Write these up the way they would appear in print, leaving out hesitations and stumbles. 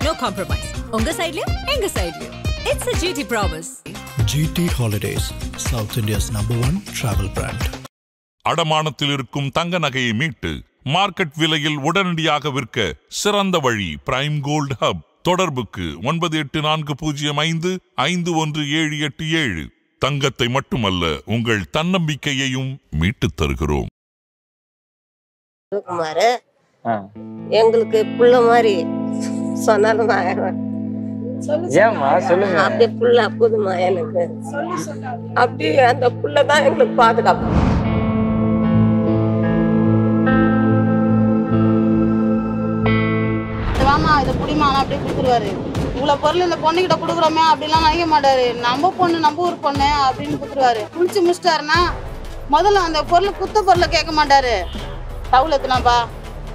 No compromise. உங்க சைடுலயும் எங்க சைடுலயும். It's a GT promise. GT Holidays, South India's #1 travel brand. அடமானத்தில் இருக்கும் தங்க நகையை மீட்டு மார்க்கெட் விலையில் உடனடியாக விற்க சிறந்த வழி பிரைம் கோல்ட் ஹப். தொடர்புக்கு 9840551787. தங்கத்தை மட்டுமல்ல உங்கள் தன்னம்பிக்கையையும் மீட்டுத் தருகிறோம். எங்களுக்கு புள்ள மாதிரி சொன்னாலும் சொல்லுங்க. அப்படியே புள்ள புதுமா எனக்கு அப்படி அந்த புள்ளதான் எங்களுக்கு பாதுகாப்பு. இதை புடிமா அப்படியே கொடுத்துருவாரு. இவ்வளவு பொருள் இந்த பொண்ணுகிட்ட கொடுக்குறோமே அப்படிலாம் நினைக்க மாட்டாரு. நம்ம பொண்ணு நம்ம ஊர் பொண்ணு அப்படின்னு கொடுத்துருவாரு. குளிச்சு முடிச்சிட்டாருன்னா முதல்ல அந்த பொருள் குத்த பொருளை கேட்க மாட்டாரு. டவுல் எத்தனாப்பா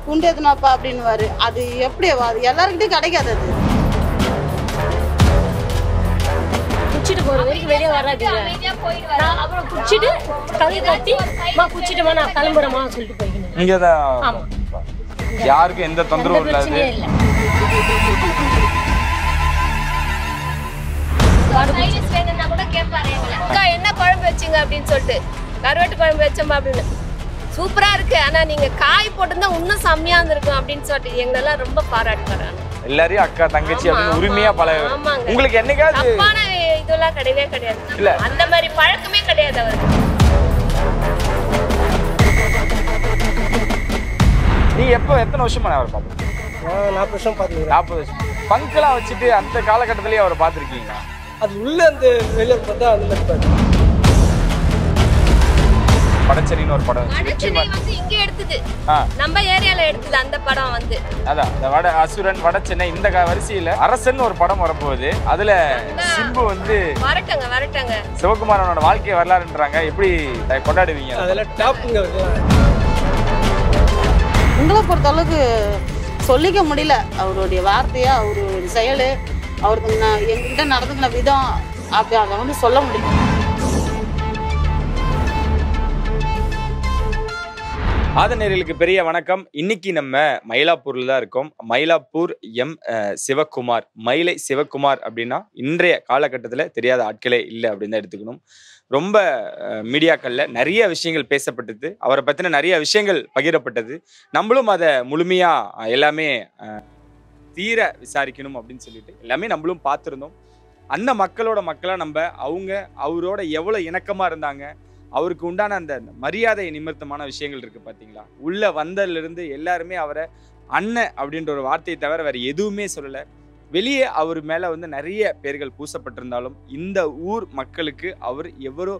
குண்டு எத்தனாப்பா அப்படின்னுவாரு. அது எப்படி அது எல்லாருக்கிட்டையும் கிடைக்காது. அது குச்சிட்டு போற வரைக்கும் வெளியே வராதீங்க. அப்புறம் குச்சிட்டு கதை கட்டி குச்சிட்டுமா நான் கிளம்புறேமா சொல்லிட்டு போய்க்கணும். இங்கதான் யாருக்கும் எந்த தொந்தரவும் இல்லாது. என்ன குழம்பு வச்சிங்க அப்படின்னு சொல்லிட்டு கருவாட்டு குழம்பு வச்சோமா அப்படின்னு சூப்பரா இருக்கு. ஆனா நீங்க காய் போட்டுருந்தா இன்னும் செம்மையா இருந்திருக்கும் அப்படின்னு சொல்லிட்டு எங்களெல்லாம் ரொம்ப பாராட்டுறாங்க. எல்லாரையும் அக்கா தங்கச்சி அப்படின்னு உரிமையா பழக. உங்களுக்கு என்னைக்காவது தப்பான இதெல்லாம் கிடையவே கிடையாது. அந்த மாதிரி பழக்கமே கிடையாது அவருக்கு. நீங்க எத்தனை வருஷமா அவரை பாத்துருக்கீங்க? 40 வருஷம் பாத்துருக்கேன். 40 வருஷம். பங்கெல்லாம் வச்சுட்டு அந்த காலகட்டத்திலேயே அவரை பாத்துருக்கீங்க? அது உள்ள அந்த வெளியே பார்த்தா அந்த மாதிரி பாரு. படச்சரின்னு ஒரு படம் இங்க எடுத்தது, நம்ம ஏரியால எடுத்தது அந்த படம் வந்து அதான் இந்த வட அசுரன் வடச்சென்னை இந்த வரிசையில அரசன் ஒரு படம் வரப்போகுது. அதுல சிம்பு வந்து வரட்டங்க சிவகுமாரனோட வாழ்க்கை வரலாறுன்றாங்க. எப்படி கொண்டாடுவீங்க? அதெல்லாம் டாப்ங்க. உங்களை பொறுத்த அளவுக்கு சொல்லிக்க முடியல. அவருடைய வார்த்தையா அவருடைய செயல் அவருக்கு எங்ககிட்ட நடந்துக்கின விதம் அப்படி அதை வந்து சொல்ல முடியும். ஆதநேயர்களுக்கு பெரிய வணக்கம். இன்னைக்கு நம்ம மயிலாப்பூர்ல தான் இருக்கோம். மயிலாப்பூர் சிவகுமார், மயிலை சிவகுமார் அப்படின்னா இன்றைய காலகட்டத்தில் தெரியாத ஆட்களே இல்லை அப்படின்னு தான் எடுத்துக்கணும். ரொம்ப மீடியாக்கள்ல நிறைய விஷயங்கள் பேசப்பட்டது, அவரை பத்தின நிறைய விஷயங்கள் பகிரப்பட்டது. நம்மளும் அதை முழுமையா எல்லாமே தீர விசாரிக்கணும் அப்படின்னு சொல்லிட்டு எல்லாமே நம்மளும் பார்த்துருந்தோம். அந்த மக்களா நம்ம அவரோட எவ்வளவு இணக்கமா இருந்தாங்க, அவருக்கு உண்டான அந்த மரியாதை நிமித்தமான விஷயங்கள் இருக்கு பாத்தீங்களா. உள்ள வந்ததுல இருந்து எல்லாருமே அவரை அண்ணன் அப்படின்ற ஒரு வார்த்தையை தவிர வேற எதுவுமே சொல்லல. வெளியே அவர் மேல வந்து நிறைய பேர்கள் பூசப்பட்டிருந்தாலும் இந்த ஊர் மக்களுக்கு அவர் எவ்வளோ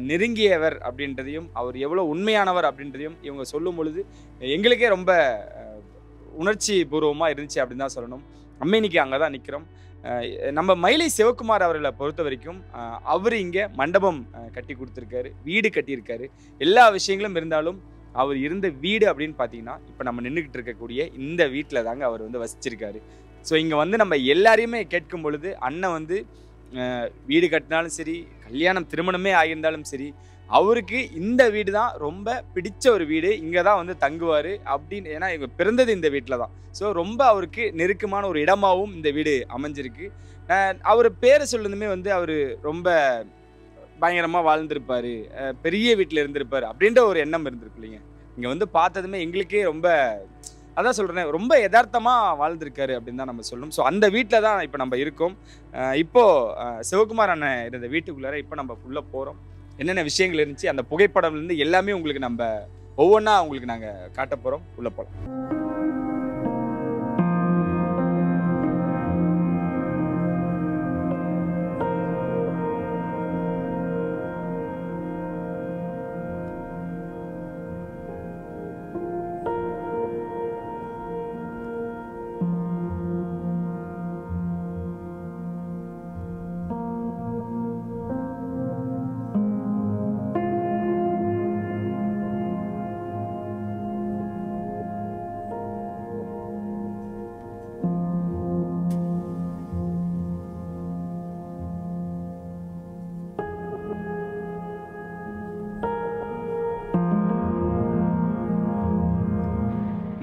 நெருங்கியவர் அப்படின்றதையும் அவர் எவ்வளோ உண்மையானவர் அப்படின்றதையும் இவங்க சொல்லும் பொழுது எங்களுக்கே ரொம்ப உணர்ச்சி பூர்வமா இருந்துச்சு அப்படின்னு தான் சொல்லணும். நம்ம இன்னைக்கு அங்கதான் நிக்கிறோம். நம்ம மயிலை சிவகுமார் அவர்களை பொறுத்த வரைக்கும் அவர் இங்க மண்டபம் கட்டி கொடுத்துருக்காரு, வீடு கட்டியிருக்காரு. எல்லா விஷயங்களும் இருந்தாலும் அவர் இருந்த வீடு அப்படின்னு பார்த்தீங்கன்னா இப்போ நம்ம நின்றுக்கிட்டு இருக்கக்கூடிய இந்த வீட்டில் தாங்க அவர் வந்து வசிச்சிருக்காரு. ஸோ இங்கே வந்து நம்ம எல்லாரையுமே கேட்கும் பொழுது அண்ணன் வந்து வீடு கட்டினாலும் சரி, கல்யாணம் திருமணமே ஆகியிருந்தாலும் சரி, அவருக்கு இந்த வீடு தான் ரொம்ப பிடிச்ச ஒரு வீடு. இங்கே தான் வந்து தங்குவார் அப்படின்னு. ஏன்னா இவங்க பிறந்தது இந்த வீட்டில் தான். ஸோ ரொம்ப அவருக்கு நெருக்கமான ஒரு இடமாகவும் இந்த வீடு அமைஞ்சிருக்கு. அவர் பேரை சொல்லுதுமே வந்து அவர் ரொம்ப பயங்கரமாக வாழ்ந்திருப்பார், பெரிய வீட்டில் இருந்திருப்பார் அப்படின்ற ஒரு எண்ணம் இருந்திருக்கு இல்லைங்க. இங்கே வந்து பார்த்ததுமே எங்களுக்கே ரொம்ப அதான் சொல்கிறேன், ரொம்ப யதார்த்தமாக வாழ்ந்திருக்காரு அப்படின்னு தான் நம்ம சொல்லணும். ஸோ அந்த வீட்டில் தான் இப்போ நம்ம இருக்கோம். இப்போது சிவகுமார் அண்ணன் இருந்த வீட்டுக்குள்ளார இப்போ நம்ம உள்ளே போகிறோம். என்னென்ன விஷயங்கள் இருந்துச்சு அந்த புகைப்படம்லேருந்து எல்லாமே உங்களுக்கு நம்ம ஒவ்வொன்றா உங்களுக்கு நாங்கள் காட்ட போகிறோம். உள்ளே போகலாம்.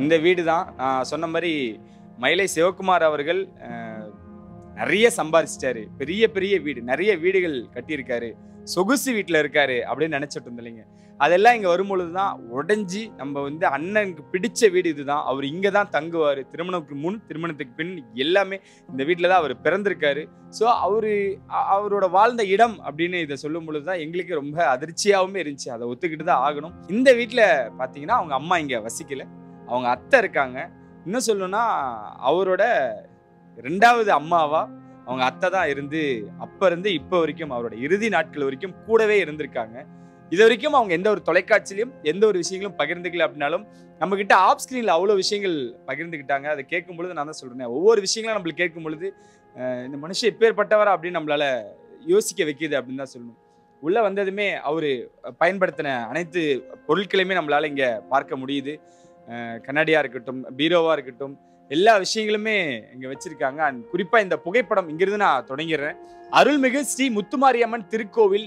இந்த வீடு தான் நான் சொன்ன மாதிரி மயிலை சிவகுமார் அவர்கள் நிறைய சம்பாதிச்சிட்டாரு, பெரிய பெரிய வீடு, நிறைய வீடுகள் கட்டியிருக்காரு, சொகுசு வீட்டில் இருக்காரு அப்படின்னு நினைச்சிட்டு இருந்தீங்க. அதெல்லாம் இங்கே வரும்பொழுது தான் உடஞ்சி நம்ம வந்து அண்ணனுக்கு பிடிச்ச வீடு இதுதான், அவர் இங்கே தான் தங்குவார், திருமணத்துக்கு முன் திருமணத்துக்கு பின் எல்லாமே இந்த வீட்டில் தான் அவர் பிறந்திருக்காரு. ஸோ அவரோட வாழ்ந்த இடம் அப்படின்னு இதை சொல்லும் பொழுது தான் எங்களுக்கு ரொம்ப அதிர்ச்சியாகவுமே இருந்துச்சு. அதை ஒத்துக்கிட்டு தான் ஆகணும். இந்த வீட்டில் பார்த்தீங்கன்னா அவங்க அம்மா இங்கே வசிக்கல, அவங்க அத்தை இருக்காங்க. இன்னும் சொல்லணும்னா அவரோட 2வது அம்மாவா அவங்க அத்தை தான் இருந்து அப்ப இருந்து இப்போ வரைக்கும் அவரோட இறுதி நாட்கள் வரைக்கும் கூடவே இருந்திருக்காங்க. இது வரைக்கும் அவங்க எந்த ஒரு தொலைக்காட்சியிலும் எந்த ஒரு விஷயங்களும் பகிர்ந்துக்கல அப்படின்னாலும் நம்ம கிட்ட ஆஃப் ஸ்கிரீன்ல அவ்வளவு விஷயங்கள் பகிர்ந்துக்கிட்டாங்க. அதை கேட்கும் பொழுது நான் தான் சொல்றேன், ஒவ்வொரு விஷயங்களும் நம்மளுக்கு கேட்கும் பொழுது இந்த மனுஷன் எப்பேற்பட்டவரா அப்படின்னு நம்மளால யோசிக்க வைக்கிது அப்படின்னு தான் சொல்லணும். உள்ள வந்ததுமே அவரு பயன்படுத்தின அனைத்து பொருட்களையுமே நம்மளால இங்க பார்க்க முடியுது. கண்ணாடியா இருக்கட்டும், பீரோவா இருக்கட்டும், எல்லா விஷயங்களுமே இங்க வச்சிருக்காங்க. அண்ட் குறிப்பா இந்த புகைப்படம் இங்கிருந்து நான் தொடங்கிடுறேன். அருள்மிகு ஸ்ரீ முத்துமாரியம்மன் திருக்கோவில்,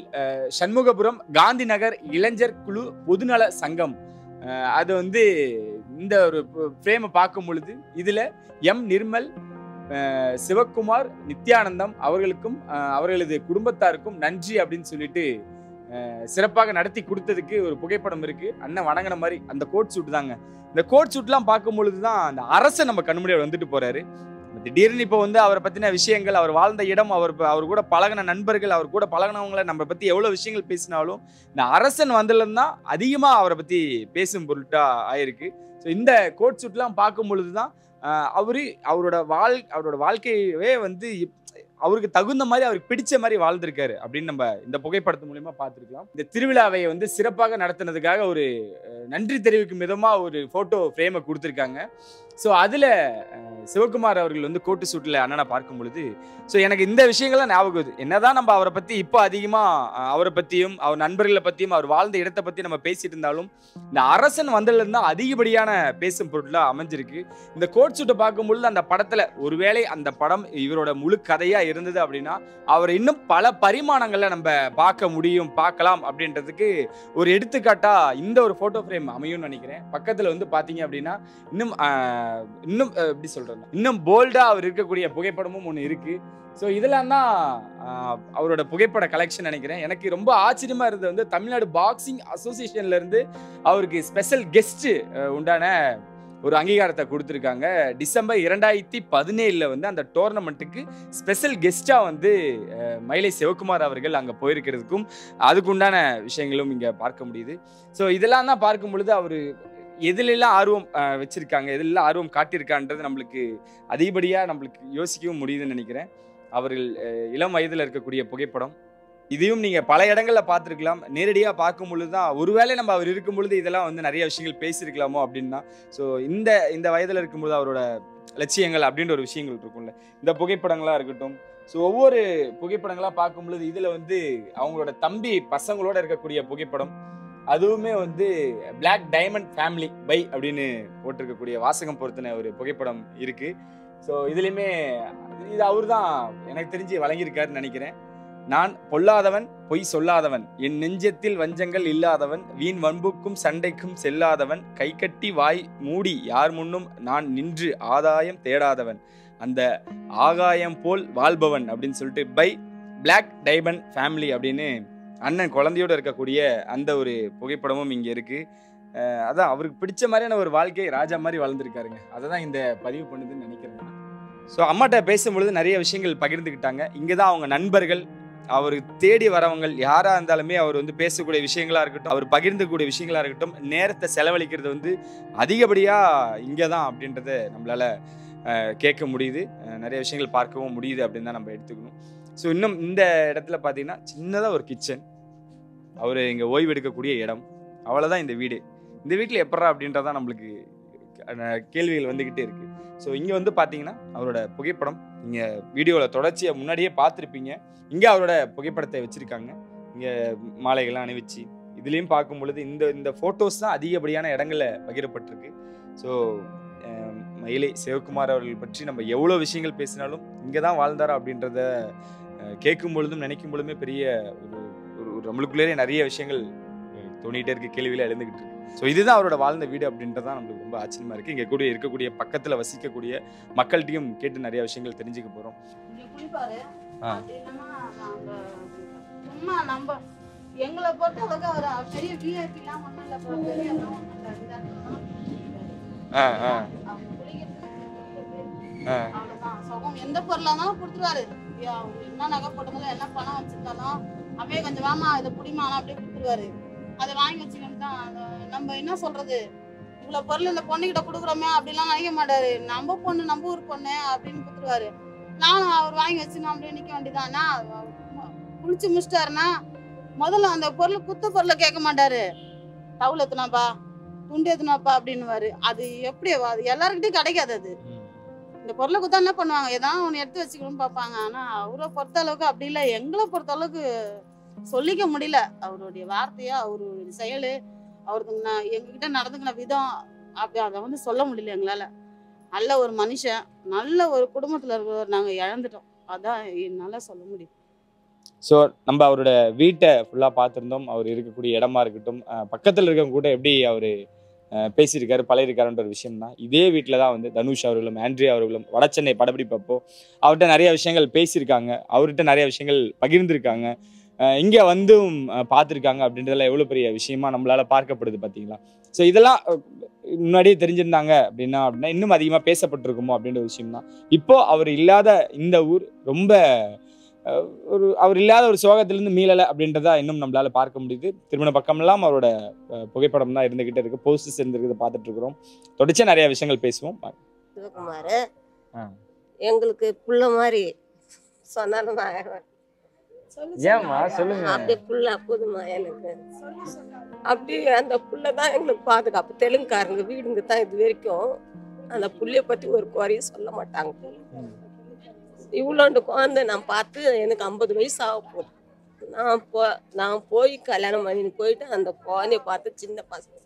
சண்முகபுரம், காந்தி நகர் இளைஞர் குழு பொதுநல சங்கம். அது வந்து இந்த ஒரு ஃப்ரேமை பார்க்கும் பொழுது இதுல எம் நிர்மல், சிவகுமார், நித்யானந்தம் அவர்களுக்கும் அவர்களது குடும்பத்தாருக்கும் நன்றி அப்படின்னு சொல்லிட்டு சிறப்பாக நடத்தி கொடுத்ததுக்கு ஒரு புகைப்படம் இருக்கு. அண்ணன் வணங்கின மாதிரி அந்த கோட் சூட் தாங்க. இந்த கோட் சூட்லாம் பார்க்கும் பொழுதுதான் அந்த அரசை நம்ம கண்ணு முன்னாடி வந்துட்டு போறாரு. திடீர்னு இப்போ வந்து அவரை பத்தின விஷயங்கள், அவர் வாழ்ந்த இடம், அவர் கூட பழகின நண்பர்கள், அவர் கூட பழகினவங்களை நம்ம பத்தி எவ்வளவு விஷயங்கள் பேசினாலும் இந்த அரசன் வந்ததுல தான் அதிகமா அவரை பத்தி பேசும் பொருட்டா ஆயிருக்கு. ஸோ இந்த கோட் சூட்லாம் பார்க்கும் பொழுதுதான் அவரோட வாழ்க்கையவே வந்து அவருக்கு தகுந்த மாதிரி, அவருக்கு பிடிச்ச மாதிரி வாழ்ந்திருக்காரு அப்படின்னு நம்ம இந்த புகைப்படத்து மூலியமா பார்த்துருக்கலாம். இந்த திருவிழாவை வந்து சிறப்பாக நடத்தினதுக்காக ஒரு நன்றி தெரிவிக்கும் விதமா ஒரு போட்டோ ஃப்ரேமை கொடுத்துருக்காங்க. ஸோ அதில் சிவகுமார் அவர்கள் வந்து கோட்டு சூட்டில் அண்ணனை பார்க்கும் பொழுது ஸோ எனக்கு இந்த விஷயங்கள்லாம் ஞாபகம் வருது. என்னதான் நம்ம அவரை பற்றி இப்போ அதிகமாக அவரை பற்றியும் அவர் நண்பர்களை பற்றியும் அவர் வாழ்ந்த இடத்தை பற்றி நம்ம பேசிட்டு இருந்தாலும் இந்த அரசன் வந்ததுலேருந்து தான் அதிகப்படியான பேசும் பொருளாக அமைஞ்சிருக்கு. இந்த கோட் சூட்டை பார்க்கும்பொழுது அந்த படத்தில் ஒருவேளை அந்த படம் இவரோட முழு கதையாக இருந்தது அப்படின்னா அவர் இன்னும் பல பரிமாணங்களில் நம்ம பார்க்கலாம் அப்படின்றதுக்கு ஒரு எடுத்துக்காட்டா இந்த ஒரு ஃபோட்டோ ஃப்ரேம் அமையும்னு நினைக்கிறேன். பக்கத்தில் வந்து பார்த்தீங்க அப்படின்னா இன்னும் எப்படி சொல்றது, இன்னும் போல்டா அவர் இருக்கக்கூடிய புகைப்படமும் ஒன்று இருக்கு. ஸோ இதெல்லாம் தான் அவரோட புகைப்பட கலெக்ஷன் நினைக்கிறேன். எனக்கு ரொம்ப ஆச்சரியமா இருந்தது வந்து தமிழ்நாடு பாக்ஸிங் அசோசியேஷன்ல இருந்து அவருக்கு ஸ்பெஷல் கெஸ்ட் உண்டான ஒரு அங்கீகாரத்தை கொடுத்துருக்காங்க. டிசம்பர் 2017 வந்து அந்த டோர்னமெண்ட்டுக்கு ஸ்பெஷல் கெஸ்டா வந்து மயிலை சிவகுமார் அவர்கள் அங்கே போயிருக்கிறதுக்கும் அதுக்குண்டான விஷயங்களும் இங்கே பார்க்க முடியுது. ஸோ இதெல்லாம் தான் பார்க்கும் பொழுது அவர் எதுலெல்லாம் ஆர்வம் வச்சிருக்காங்க, எதுலெல்லாம் ஆர்வம் காட்டியிருக்கான்றது நம்மளுக்கு அதிகப்படியாக நம்மளுக்கு யோசிக்கவும் முடியுதுன்னு நினைக்கிறேன். அவர்கள் இளம் வயதில் இருக்கக்கூடிய புகைப்படம் இதையும் நீங்கள் பல இடங்களில் பார்த்துருக்கலாம். நேரடியாக பார்க்கும் பொழுது தான் ஒருவேளை நம்ம அவர் இருக்கும் பொழுது இதெல்லாம் வந்து நிறைய விஷயங்கள் பேசியிருக்கலாமோ அப்படின்னா. ஸோ இந்த வயதில் இருக்கும்போது அவரோட லட்சியங்கள் அப்படின்ற ஒரு விஷயங்கள் இருக்கும்ல, இந்த புகைப்படங்களாக இருக்கட்டும். ஸோ ஒவ்வொரு புகைப்படங்களாக பார்க்கும் பொழுது இதில் வந்து அவங்களோட தம்பி பசங்களோட இருக்கக்கூடிய புகைப்படம், அதுவுமே வந்து பிளாக் டைமண்ட் ஃபேமிலி பை அப்படின்னு போட்டிருக்கக்கூடிய வாசகம் பொறுத்தின ஒரு புகைப்படம் இருக்கு. ஸோ இதுலையுமே இது அவர் தான் எனக்கு தெரிஞ்சு வழங்கியிருக்காருன்னு நினைக்கிறேன். நான் பொல்லாதவன், பொய் சொல்லாதவன், என் நெஞ்சத்தில் வஞ்சங்கள் இல்லாதவன், வீண் வன்புக்கும் சண்டைக்கும் செல்லாதவன், கை கட்டி வாய் மூடி யார் முன்னும் நான் நின்று ஆதாயம் தேடாதவன், அந்த ஆகாயம் போல் வாழ்பவன் அப்படின்னு சொல்லிட்டு பை பிளாக் டைமண்ட் ஃபேமிலி அப்படின்னு அண்ணன் குழந்தையோடு இருக்கக்கூடிய அந்த ஒரு புகைப்படமும் இங்கே இருக்குது. அதான் அவருக்கு பிடிச்ச மாதிரியான ஒரு வாழ்க்கை ராஜா மாதிரி வளர்ந்துருக்காருங்க. அதை தான் இந்த பதிவு பண்ணுதுன்னு நினைக்கிறேன். ஸோ அம்மாட்ட பேசும்பொழுது நிறைய விஷயங்கள் பகிர்ந்துக்கிட்டாங்க. இங்கே தான் அவங்க நண்பர்கள், அவர் தேடி வரவங்க யாராக இருந்தாலுமே அவர் வந்து பேசக்கூடிய விஷயங்களாக இருக்கட்டும், அவர் பகிர்ந்துக்கூடிய விஷயங்களாக இருக்கட்டும், நேரத்தை செலவழிக்கிறது வந்து அதிகப்படியாக இங்கே தான் அப்படின்றத நம்மளால் கேட்க முடியுது. நிறைய விஷயங்கள் பார்க்கவும் முடியுது அப்படின்னு தான் நம்ம எடுத்துக்கணும். ஸோ இன்னும் இந்த இடத்துல பார்த்தீங்கன்னா சின்னதாக ஒரு கிச்சன், அவர் இங்கே ஓய்வு எடுக்கக்கூடிய இடம், அவ்வளோதான் இந்த வீடு. இந்த வீட்டில் எப்படா அப்படின்றதான் நம்மளுக்கு கேள்விகள் வந்துக்கிட்டே இருக்குது. ஸோ இங்கே வந்து பார்த்தீங்கன்னா அவரோட புகைப்படம் நீங்கள் வீடியோவில் தொடர்ச்சியாக முன்னாடியே பார்த்துருப்பீங்க. இங்கே அவரோட புகைப்படத்தை வச்சுருக்காங்க. இங்கே மாலைகள்லாம் அணிவிச்சு இதுலேயும் பார்க்கும் பொழுது இந்த ஃபோட்டோஸ் தான் அதிகப்படியான இடங்களில் பகிரப்பட்டிருக்கு. ஸோ மயிலை சிவகுமார் அவர்கள் பற்றி நம்ம எவ்வளோ விஷயங்கள் பேசினாலும் இங்கே தான் வாழ்ந்தாரா அப்படின்றத கேட்கும் பொழுதும் நினைக்கும் பொழுதுமே பெரிய ஒரு நம்மளுக்குள்ளேயே நிறைய விஷயங்கள் தோணிகிட்டே இருக்கு, கேள்வியில எழுந்துகிட்டு இருக்கு. ஸோ இதுதான் அவரோட வாழ்ந்த வீடு அப்படின்றதான் நம்மளுக்கு ரொம்ப ஆச்சரியமா இருக்கு. இங்கே கூட இருக்கக்கூடிய பக்கத்துல வசிக்கக்கூடிய மக்கள்கிட்டையும் கேட்டு நிறைய விஷயங்கள் தெரிஞ்சுக்க போறோம். இங்க குளிப்பாரு. அப்படி இல்லைன்னா நாங்க சும்மா நம்ம எங்களை பொறுத்த அளவுக்கு அவர் பெரிய விஐபி எல்லாம் ஒண்ணும் இல்ல, பெரிய எல்லாம் ஒண்ணும் இல்ல. இந்த அவங்க குளிக்கிறது அவ்வளவுதான். சுகம் எந்த பொருளா இருந்தாலும் கொடுத்துருவாரு. அவங்க என்ன நகை போட்டதாலும் என்ன பணம் வச்சிருந்தாலும் அப்படியே கொஞ்சம் வாமா இதை புடிமா அப்படியே கொடுத்துருவாரு. அதை வாங்கி வச்சுக்கிட்டு தான் நம்ம என்ன சொல்றது, இவ்வளவு பொருள் இந்த பொண்ணுகிட்ட கொடுக்குறோமே அப்படிலாம் நினைக்க மாட்டாரு. நம்ம பொண்ணு நம்ம ஊர் பொண்ணு அப்படின்னு கொடுத்துருவாரு. நானும் அவர் வாங்கி வச்சுக்கணும் அப்படியே நிக்க வேண்டியதானா. குளிச்சு முடிச்சிட்டாருன்னா முதல்ல அந்த பொருள் குத்த பொருளை கேட்க மாட்டாரு. டவுல் எத்தனாப்பா, துண்டு எத்தனாப்பா அப்படின்னுவாரு. அது எப்படி அது எல்லாருக்கிட்டையும் கிடைக்காது. அது இந்த பொருளை குத்தா என்ன பண்ணுவாங்க, ஏதாவது ஒன்று எடுத்து வச்சுக்கணும்னு பார்ப்பாங்க. ஆனா அவரை பொறுத்த அளவுக்கு அப்படி இல்லை. எங்களை பொறுத்த அளவுக்கு சொல்லிக்க முடியல. அவருடைய வார்த்தையா, அவருடைய செயலு, அவருக்கு எங்ககிட்ட நடந்துக்கின விதம் அப்படி அதை வந்து சொல்ல முடியல எங்களால. நல்ல ஒரு மனுஷன், நல்ல ஒரு குடும்பத்துல இருக்கிறவர் நாங்க இழந்துட்டோம். அதான் என்னால சொல்ல முடியும். ஸோ நம்ம அவரோட வீட்டை ஃபுல்லாக பார்த்துருந்தோம். அவர் இருக்கக்கூடிய இடமா இருக்கட்டும், பக்கத்தில் இருக்கவங்க கூட எப்படி அவர் பேசியிருக்காரு பழகிருக்காருன்ற ஒரு விஷயம் தான். இதே வீட்டில் தான் வந்து தனுஷ் அவர்களும் ஆண்ட்ரியா அவர்களும் வடசென்னை படப்பிடிப்பப்போ அவர்கிட்ட நிறைய விஷயங்கள் பேசியிருக்காங்க, அவர்கிட்ட நிறைய விஷயங்கள் பகிர்ந்திருக்காங்க, இங்கே வந்தும் பார்த்துருக்காங்க. அப்படின்றதெல்லாம் எவ்வளோ பெரிய விஷயமா நம்மளால பார்க்கப்படுது பார்த்தீங்களா. ஸோ இதெல்லாம் முன்னாடியே தெரிஞ்சிருந்தாங்க அப்படின்னா இன்னும் அதிகமாக பேசப்பட்டிருக்குமோ அப்படின்ற விஷயம் தான். இப்போ அவர் இல்லாத இந்த ஊர் ரொம்ப அவர் இல்லாத ஒரு சோகத்திலிருந்து மீளலை அப்படின்றதா இன்னும் நம்மளால பார்க்க முடியுது. திருமண பக்கமெல்லாம் அவரோட புகைப்படம் தான் இருந்துகிட்டே இருக்கு, போஸ்டர்ஸ் இருந்துருக்குது பார்த்துட்டு இருக்கிறோம். தொடர்ச்சியா நிறைய விஷயங்கள் பேசுவோம். சிவகுமார் எங்களுக்கு புள்ள மாதிரி சொன்னாலும் ஏமா சொல்லுங்க. அப்படி புள்ள போதுமா எனக்கு. அப்படி அந்த புள்ளதான் எங்களுக்கு பாதுகாப்பு. தெலுங்குக்காரங்க வீடுங்க தான் இது வரைக்கும் அந்த புள்ளைய பத்தி ஒரு குறையும் சொல்ல மாட்டாங்க. இவ்வளோண்டு குழந்தை நான் பார்த்து எனக்கு 50 வயசு ஆக போகுது. நான் போய் கல்யாணம் பண்ணி போயிட்டு அந்த குழந்தைய பார்த்து சின்ன பசங்க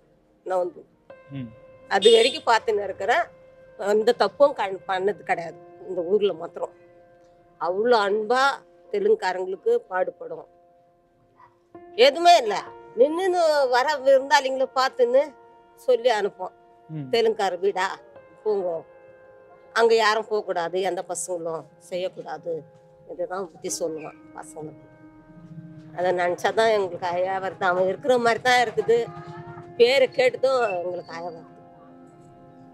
நான் வந்து அது வரைக்கும் பார்த்துன்னு இருக்கிறேன். எந்த தப்பும் பண்ணது கிடையாது இந்த ஊர்ல மாத்திரம். அவ்வளோ அன்பா தெலுங்குக்காரங்களுக்கு பாடுபடும். எதுவுமே இல்லை, நின்று வர விருந்தாளிங்களை பார்த்துன்னு சொல்லி அனுப்போம். தெலுங்குக்கார வீடா போங்க, அங்க யாரும் போகக்கூடாது, எந்த பசங்களும் செய்யக்கூடாது, இதுதான் பத்தி சொல்லுவான் பசங்களுக்கு. அதை நினைச்சாதான் எங்களுக்கு அழகா வருது. அவன் இருக்கிற மாதிரி தான் இருக்குது. பேரை கேட்டுதும் எங்களுக்கு அழகா வருது.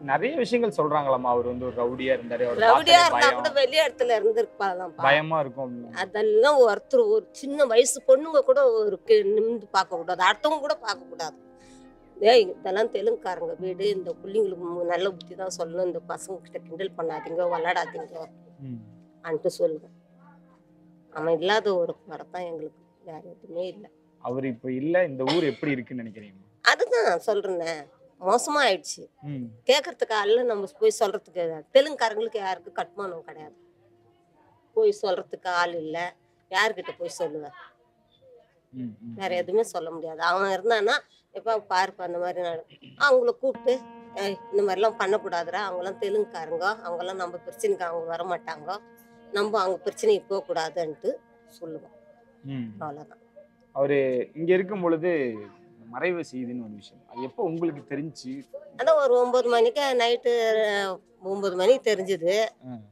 நிறைய விஷயங்கள் சொல்றாங்களாமா, அவர் வந்து ஒரு ரவுடியா இருந்தாரு, ரவுடியா இருந்தா கூட வெளிய இடத்துல இருந்திருப்பாங்க, பயமா இருக்கும். அதெல்லாம் ஒருத்தர் ஒரு சின்ன வயசு பொண்ணுங்க கூட ஒரு நிமிந்து பார்க்க கூடாது, அடுத்தவங்க கூட பார்க்க கூடாது. இதெல்லாம் தெலுங்குக்காரங்க வீடு, இந்த பிள்ளைங்களுக்கு நல்ல புத்தி தான் சொல்லணும், இந்த பசங்க கிட்ட கிண்டல் பண்ணாதீங்க, விளையாடாதீங்க அன்ட்டு சொல்லுவேன். அவன் இல்லாத ஒரு படத்தான் எங்களுக்கு, வேற எதுவுமே இல்லை. அவர் இப்ப இல்ல, இந்த ஊர் எப்படி இருக்குன்னு நினைக்கிறீங்க? அதுதான் சொல்றேன், மோசமா ஆயிடுச்சு. கேட்கறதுக்கு ஆள் நம்ம போய் சொல்றதுக்கு, தெலுங்குக்காரங்களுக்கு யாருக்கு கட்டுமானம் கிடையாது, போய் சொல்றதுக்கு ஆள் இல்லை. யாருக்கிட்ட போய் சொல்லுவேன்? வேற எதுவுமே சொல்ல முடியாது. அவன் இருந்தான்னா எப்ப பாருப்பா அந்த மாதிரி அவங்கள கூப்பிட்டு இந்த மாதிரிலாம் பண்ணக்கூடாதுரா, அவங்களாம் தெலுங்குக்காரங்க, அவங்கெல்லாம் நம்ம பிரச்சனைக்கு அவங்க வரமாட்டாங்க, நம்ம அவங்க பிரச்சனைக்கு போகக்கூடாதுன்ட்டு சொல்லுவோம். அவ்வளோதான். அவரு இங்க இருக்கும் பொழுது மறைவு செய்தின்னு ஒரு விஷயம், அது எப்போ உங்களுக்கு தெரிஞ்சு? அதான் ஒரு 9 மணிக்கு, நைட்டு 9 மணிக்கு தெரிஞ்சுது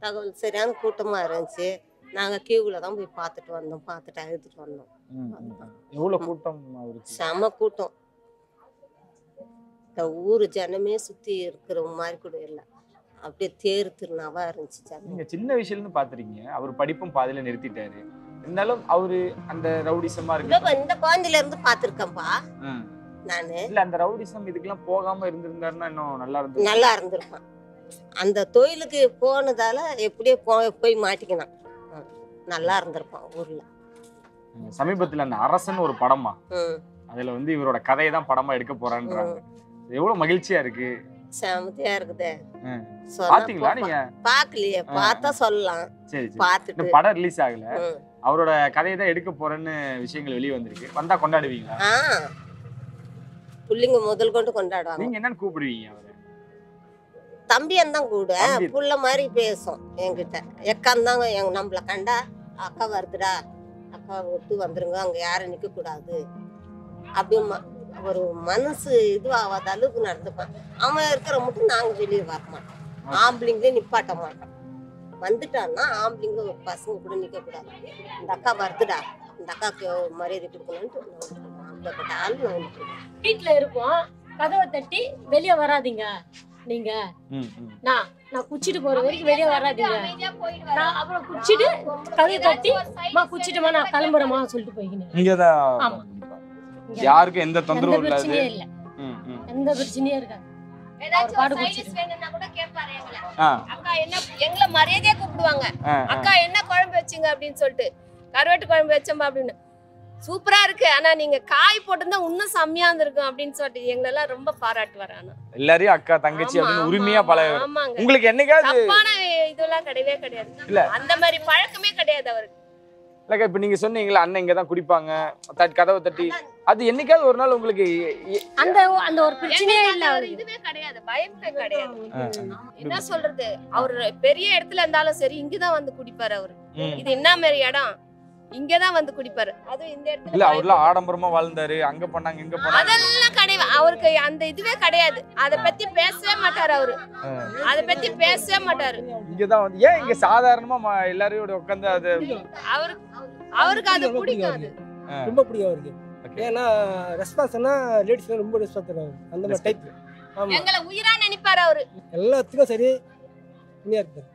தகவல். சரியான கூட்டமா இருந்துச்சு. நாங்க கியூவில் தான் போய் பார்த்துட்டு வந்தோம், பார்த்துட்டு அழுதுட்டு வந்தோம். எவ்வளவு கூட்டம்? செம கூட்டம். இந்த ஊரு ஜனமே சுத்தி இருக்கிற மாதிரி கூட இல்லை, அப்படியே தேர் திருநாவா இருந்துச்சு. நீங்க சின்ன வயசுல பாத்துறீங்க, அவர் படிப்பும் பாதியில நிறுத்திட்டாரு, இருந்தாலும் அவரு அந்த ரவுடிசமா இருக்கு. இந்த குழந்தையில இருந்து பாத்துருக்கேன்ப்பா நானு. இல்ல அந்த ரவுடிசம் இதுக்கெல்லாம் போகாம இருந்திருந்தாருன்னா இன்னும் நல்லா இருந்திருப்பான். அந்த தொழிலுக்கு போனதால எப்படியோ போய் மாட்டிக்கினான், நல்லா இருந்திருப்பான் ஊர்ல. சமீபத்துல அந்த அரசன் ஒரு படமா, அதுல வந்து இவரோட கதையை தான் படமா எடுக்க போறான்றாங்க. எவ்வளவு மகிழ்ச்சியா இருக்கு, செமத்தியா இருக்குதே. பாத்தீங்களா நீங்க? பாக்கலையே, பார்த்தா சொல்லலாம். சரி, பார்த்துட்டு படம் ரிலீஸ் ஆகல, அவரோட கதையை தான் எடுக்க போறேன்னு விஷயங்கள் வெளியே வந்திருக்கு. வந்தா கொண்டாடுவீங்களா? புள்ளிங்க முதல் கொண்டு கொண்டாடுவாங்க. நீங்க என்னன்னு கூப்பிடுவீங்க அவரை? தம்பியன் தான் கூட, புள்ள மாதிரி பேசும் என்கிட்ட. எக்காந்தாங்க நம்மள கண்டா, அக்கா வருதுடா, அக்கா விட்டு வந்துருங்க, அங்க யாரும் நிக்க கூடாது அப்படி ஒரு மனசு இதுவாகாத அளவுக்கு நடந்துப்பான். அவன் இருக்கிற மட்டும் நாங்க வெளியே வர மாட்டோம். ஆம்பளைங்களே நிப்பாட்ட மாட்டோம். வந்துட்டான்னா ஆம்பளைங்க ஒரு பசங்க கூட நிக்க கூடாது. இந்த அக்கா வருதுடா, இந்த அக்காவுக்கு மரியாதை கொடுக்கணும்ட்டு அப்படிப்பட்ட ஆள் நான் வீட்டுல இருப்போம். கதவை தட்டி வெளியே வராதீங்க நீங்க, நான் குச்சிட்டு போற வரைக்கும் வெளியே வராதீங்க. நான் அப்புறம் குச்சிட்டு கதவை தட்டி குச்சிட்டுமா நான் கிளம்புறேமா சொல்லிட்டு போய்க்கினேன். இங்கதான் யாருக்கும் எந்த தொந்தரவும் இல்ல, எந்த பிரச்சனையும் இருக்காது. எங்களை மரியாதையா கூப்பிடுவாங்க. அக்கா என்ன குழம்பு வச்சீங்க அப்படின்னு சொல்லிட்டு, கருவாட்டு குழம்பு வச்சோம்பா அப்படின்னு. சூப்பரா இருக்கு, ஆனா நீங்க காய் போட்டிருந்தா இன்னும் செம்மையா இருந்திருக்கும் அப்படின்னு சொல்லிட்டு எங்களெல்லாம் ரொம்ப பாராட்டுவாரு. ஆனா எல்லாரையும் அக்கா தங்கச்சி அப்படின்னு உரிமையா பழக. உங்களுக்கு என்னைக்காவது தப்பான இதெல்லாம் கிடையவே கிடையாது. இல்ல அந்த மாதிரி பழக்கமே கிடையாது அவருக்கு. இல்லக்கா இப்ப நீங்க சொன்னீங்களா அண்ணன் இங்கதான் குடிப்பாங்க, கதவை தட்டி, அது என்னைக்காவது ஒரு நாள் உங்களுக்கு அந்த ஒரு பிரச்சனையே இல்ல? இதுவே கிடையாது, பயமே கிடையாது. என்ன சொல்றது, அவரு பெரிய இடத்துல இருந்தாலும் சரி இங்கதான் வந்து குடிப்பாரு அவரு. இது என்ன மாதிரி இடம், இங்கதான் வந்து குடிப்பாரு. அதுவும் இந்த இடத்துல இல்ல அவர்லாம் ஆடம்பரமா வாழ்ந்தாரு, அங்க பண்ணாங்க இங்க பண்ணாங்க, அதெல்லாம் கிடையாது. அவருக்கு அந்த இதுவே கிடையாது. அத பத்தி பேசவே மாட்டாரு அவரு, அத பத்தி பேசவே மாட்டாரு. இங்கதான் வந்து ஏன் இங்க சாதாரணமா எல்லாரையோட உட்கார்ந்து அது அவருக்கு அது பிடிக்காது, ரொம்ப பிடிக்கும் அவருக்கு. ஏன்னா ரெஸ்பான்ஸ்னா லேடிஸ் ரொம்ப ரெஸ்பான்ஸ் தருவாங்க, அந்த மாதிரி டைப். ஆமா, எங்களை உயிரா நினைப்பாரு அவரு. எல்லாத்துக்கும் சரி உண்மையா இருப்பாரு.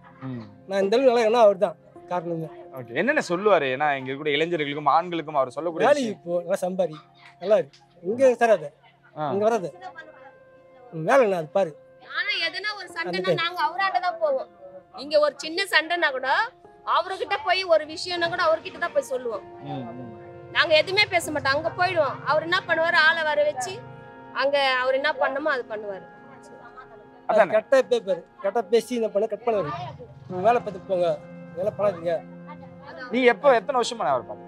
நான் இந்த அளவுக்கு நல்லா ஏன்னா அவர் தான் காரணம். ஓகே, என்னென்ன சொல்லுவாரு? ஏன்னா இங்க இருக்கிற இளைஞர்களுக்கும் ஆண்களுக்கும் அவர் சொல்லக்கூடிய வேலை இப்போ நல்லா சம்பாரி நல்லா இருக்கு. இங்க தராது, இங்க வராது வேலை என்ன அது பாரு. ஆனா எதனா ஒரு சண்டைனா நாங்க அவராண்ட தான் போவோம். இங்க ஒரு சின்ன சண்டைனா கூட அவர்கிட்ட போய் ஒரு விஷயம்னா கூட அவர்கிட்ட தான் போய் சொல்லுவோம். நாங்க எதுவுமே பேச மாட்டோம், அங்க போயிடுவோம். அவர் என்ன பண்ணுவாரு, ஆளை வர வச்சு அங்க அவர் என்ன பண்ணணுமோ அது பண்ணுவாரு. கரெக்டா பேப்பாரு, கரெக்டா பேசி என்ன பண்ண கட் பண்ணுவாரு. வேலை பார்த்து போங்க, வேலை பண்ணாதீங்க. நீ எப்போ எத்தனை வருஷமா அவர் பாத்து?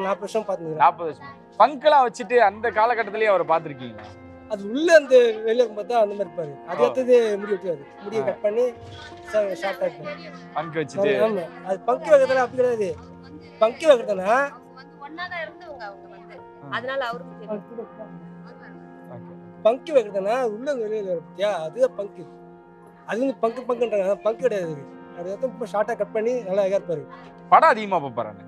40 வருஷம் பாத்துங்க. 40 வருஷம் பங்கெல்லாம் வச்சுட்டு அந்த காலகட்டத்திலேயே அவரை பார்த்துருக்கீங்க? அது உள்ள அந்த வெளியே இருக்கும்போது தான் அந்த மாதிரி இருப்பாரு. அது அடுத்தது முடி வெட்டுவாரு, முடியை கட் பண்ணி ஷார்ட் ஆகிட்டு பங்கு வச்சுட்டு. ஆமா, அது பங்கு வைக்கிறதுனா அப்படி கிடையாது. பங்கு வைக்கிறதுனா ஒன்னாதான் இருந்தவங்க அவங்க வந்து, அதனால அவருக்கு தெரியும். பங்கு வைக்கிறதுனா உள்ள வெளியில இருப்பியா, அதுதான் பங்கு. அது வந்து பங்கு பங்குன்றாங்க, பங்கு கிடையாது. அது ரொம்ப ஷார்ட்டா கட் பண்ணி நல்லா அழகா இருப்பாரு. படம் அதிகமா பார்ப்பாரு?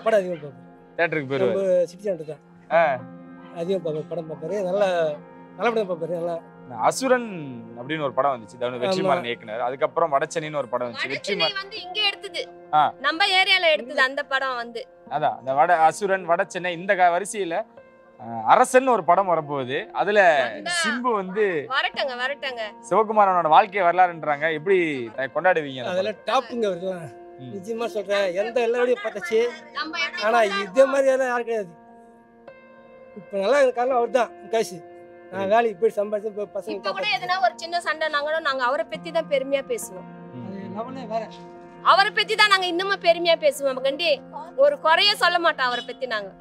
படம் அதிகமா பார்ப்பாரு. தியேட்டருக்கு போயிருவாரு. நம்ம சிட்டி சென்டர் தான் அதிகமா பார்ப்பாரு, படம் பார்ப்பாரு. நல்லா நல்ல படம் பார்ப்பாரு. நல்லா அசுரன் அப்படின்னு ஒரு படம் வந்துச்சு, வெற்றிமாறன் இயக்குனர். அதுக்கப்புறம் வடச்சென்னின்னு ஒரு படம் வந்துச்சு. வெற்றிமாறன் வந்து இங்க எடுத்தது, நம்ம ஏரியால எடுத்தது அந்த படம் வந்து. அதான் அந்த அசுரன் வடச்சென்னை இந்த வரிசையில அரசன் ஒரு படம் வரப்போகுது. அதுல சிம்பு வந்து வரட்டங்க சிவகுமாரனோட வாழ்க்கை வரலாறுன்றாங்க. எப்படி கொண்டாடுவீங்க? அதெல்லாம் டாப்புங்க அவர்லாம், நிச்சயமா சொல்றேன். எந்த எல்லாரையும் பார்த்தாச்சு, ஆனா இதே மாதிரி எல்லாம் யாரும் கிடையாது. இப்ப நல்லா காரணம் அவர் தான் காசு. நான் வேலைக்கு போய் சம்பாதிச்சு பசங்க இப்ப கூட எதனா ஒரு சின்ன சண்டை நாங்க அவரை பத்தி தான் பெருமையா பேசுவோம். வேற அவரை பத்தி தான் நாங்க இன்னமும் பெருமையா பேசுவோம். கண்டி ஒரு குறைய சொல்ல மாட்டோம் அவரை பத்தி. நாங்க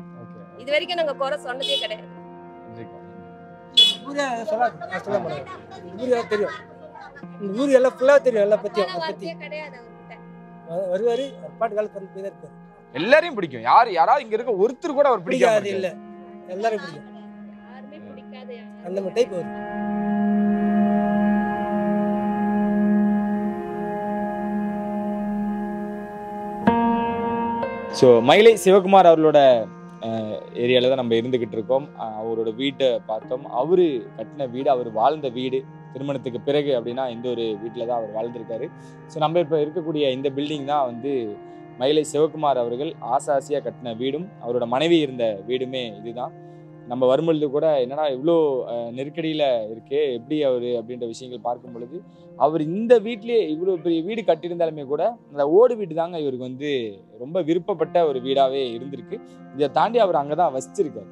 இது வரைக்கும் நாங்க குறை சொன்னதே கிடையாது. சொல்ல மாட்டேன். ஊரு தெரியும், இந்த ஊரு எல்லாம் ஃபுல்லா தெரியும், எல்லா பத்தியும் கிடையாது. வருவாரு, பாட்டு வேலை பண்ணி போய் தான் இருப்பாரு. எல்லாரையும் பிடிக்கும். யாராவது இங்க இருக்க ஒருத்தர் கூட அவர் பிடிக்காது இல்ல, எல்லாரும் பிடிக்கும். யாருமே பிடிக்காது அந்த மாதிரி டைப் வரும். ஸோ மயிலை சிவகுமார் அவர்களோட ஏரியாவில் தான் நம்ம இருந்துக்கிட்டு இருக்கோம். அவரோட வீட்டை பார்த்தோம். அவரு கட்டின வீடு, அவர் வாழ்ந்த வீடு, திருமணத்துக்கு பிறகு அப்படின்னா இந்த ஒரு வீட்டில் தான் அவர் வாழ்ந்திருக்காரு. ஸோ நம்ம இப்போ இருக்கக்கூடிய இந்த பில்டிங் தான் வந்து மயிலை சிவகுமார் அவர்கள் ஆசாசியாக கட்டின வீடும் அவரோட மனைவி இருந்த வீடுமே இதுதான். நம்ம வரும்பொழுது கூட என்னடா இவ்வளோ நெருக்கடியில் இருக்கே எப்படி அவர் அப்படின்ற விஷயங்கள் பார்க்கும் பொழுது, அவர் இந்த வீட்லேயே இவ்வளோ பெரிய வீடு கட்டியிருந்தாலுமே கூட அந்த ஓடு வீடு தாங்க இவருக்கு வந்து ரொம்ப விருப்பப்பட்ட ஒரு வீடாகவே இருந்திருக்கு. இதை தாண்டி அவர் அங்கே தான் வசிச்சிருக்காரு.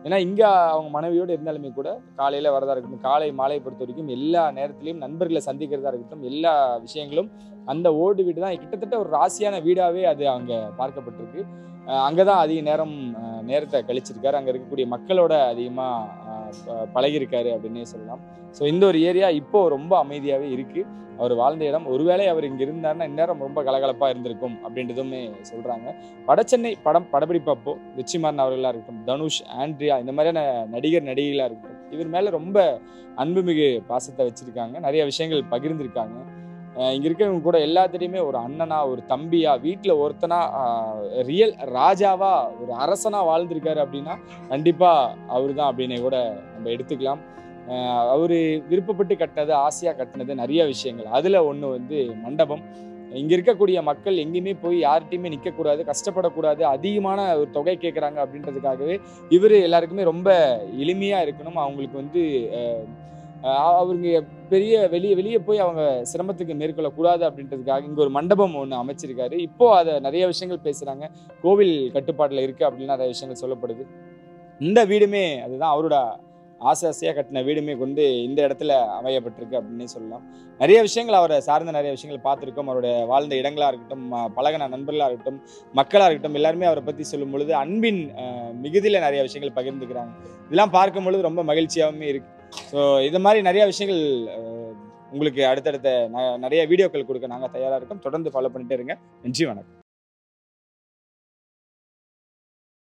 ஏன்னா இங்கே அவங்க மனைவியோடு இருந்தாலுமே கூட காலையில் வரதா இருக்கட்டும், காலை மாலை பொறுத்த வரைக்கும் எல்லா நேரத்துலையும் நண்பர்களை சந்திக்கிறதா இருக்கட்டும், எல்லா விஷயங்களும் அந்த ஓடு வீடு தான் கிட்டத்தட்ட ஒரு ராசியான வீடாகவே அது அங்கே பார்க்கப்பட்டிருக்கு. அங்கே தான் அதிக நேரத்தை கழிச்சிருக்காரு. அங்கே இருக்கக்கூடிய மக்களோட அதிகமாக பழகியிருக்காரு அப்படின்னே சொல்லலாம். ஸோ இந்த ஒரு ஏரியா இப்போ ரொம்ப அமைதியாகவே இருக்குது. அவர் வாழ்ந்த இடம், ஒருவேளை அவர் இங்கே இருந்தாருன்னா இந்நேரம் ரொம்ப கலகலப்பாக இருந்திருக்கும் அப்படின்றதுமே சொல்கிறாங்க. வடசென்னை படப்பிடிப்பப்போ வெற்றிமாறன் அவர்களாக இருக்கட்டும், தனுஷ், ஆண்ட்ரியா, இந்த மாதிரியான நடிகர் நடிகைகளாக இருக்கட்டும், இவர் மேலே ரொம்ப அன்புமிகு பாசத்தை வச்சுருக்காங்க. நிறைய விஷயங்கள் பகிர்ந்திருக்காங்க. இங்கே இருக்கிறவங்க கூட எல்லாத்திலையுமே ஒரு அண்ணனா, ஒரு தம்பியா, வீட்டில் ஒருத்தனா, ரியல் ராஜாவா, ஒரு அரசனா வாழ்ந்திருக்காரு அப்படின்னா கண்டிப்பாக அவர் தான் அப்படின்னே கூட நம்ம எடுத்துக்கலாம். அவர் விருப்பப்பட்டு கட்டினது, ஆசையாக கட்டினது நிறைய விஷயங்கள். அதில் ஒன்று வந்து மண்டபம். இங்கே இருக்கக்கூடிய மக்கள் எங்கேயுமே போய் யார்கிட்டையுமே நிற்கக்கூடாது, கஷ்டப்படக்கூடாது, அதிகமான ஒரு தொகை கேட்குறாங்க அப்படின்றதுக்காகவே இவர் எல்லாருக்குமே ரொம்ப எளிமையாக இருக்கணும். அவங்களுக்கு வந்து அவங்க வெளியே போய் அவங்க சிரமத்துக்கு மேற்கொள்ளக்கூடாது அப்படின்றதுக்காக இங்கே ஒரு மண்டபம் ஒன்று அமைச்சிருக்காரு. இப்போது அதை நிறைய விஷயங்கள் பேசுகிறாங்க. கோவில் கட்டுப்பாட்டில் இருக்குது அப்படின்னு நிறைய விஷயங்கள் சொல்லப்படுது. இந்த வீடுமே அதுதான், அவரோட ஆசையாக கட்டின வீடுமே கொண்டு இந்த இடத்துல அமையப்பட்டிருக்கு அப்படின்னே சொல்லலாம். நிறைய விஷயங்கள் அவரை சார்ந்த நிறைய விஷயங்கள் பார்த்துருக்கோம். அவருடைய வாழ்ந்த இடங்களாக இருக்கட்டும், பழகின நண்பர்களாக இருக்கட்டும், மக்களாக இருக்கட்டும், எல்லாருமே அவரை பற்றி சொல்லும் பொழுது அன்பின் மிகுதியில் நிறைய விஷயங்கள் பகிர்ந்துக்கிறாங்க. இதெல்லாம் பார்க்கும் பொழுது ரொம்ப மகிழ்ச்சியாகவுமே இருக்குது. ஸோ இது மாதிரி நிறைய விஷயங்கள் உங்களுக்கு அடுத்தடுத்த நிறைய வீடியோக்கள் கொடுக்க நாங்கள் தயாராக இருக்கோம். தொடர்ந்து ஃபாலோ பண்ணிட்டே இருங்க. நன்றி, வணக்கம்.